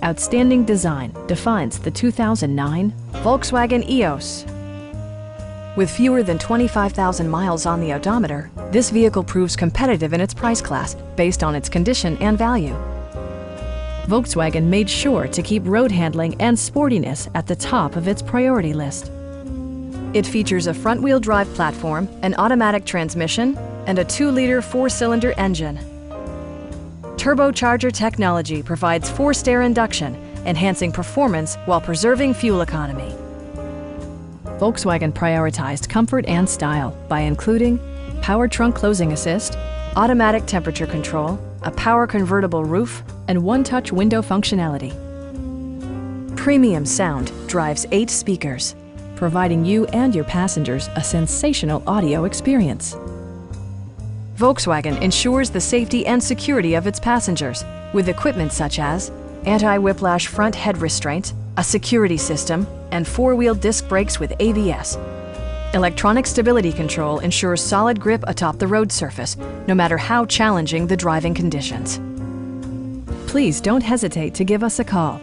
Outstanding design defines the 2009 Volkswagen EOS. With fewer than 25,000 miles on the odometer, this vehicle proves competitive in its price class based on its condition and value. Volkswagen made sure to keep road handling and sportiness at the top of its priority list. It features a front-wheel drive platform, an automatic transmission, and a 2-liter 4-cylinder engine. Turbocharger technology provides forced air induction, enhancing performance while preserving fuel economy. Volkswagen prioritized comfort and style by including power trunk closing assist, automatic temperature control, a power convertible roof, and one-touch window functionality. Premium sound drives 8 speakers, providing you and your passengers a sensational audio experience. Volkswagen ensures the safety and security of its passengers with equipment such as anti-whiplash front head restraint, a security system, and 4-wheel disc brakes with ABS. Electronic stability control ensures solid grip atop the road surface, no matter how challenging the driving conditions. Please don't hesitate to give us a call.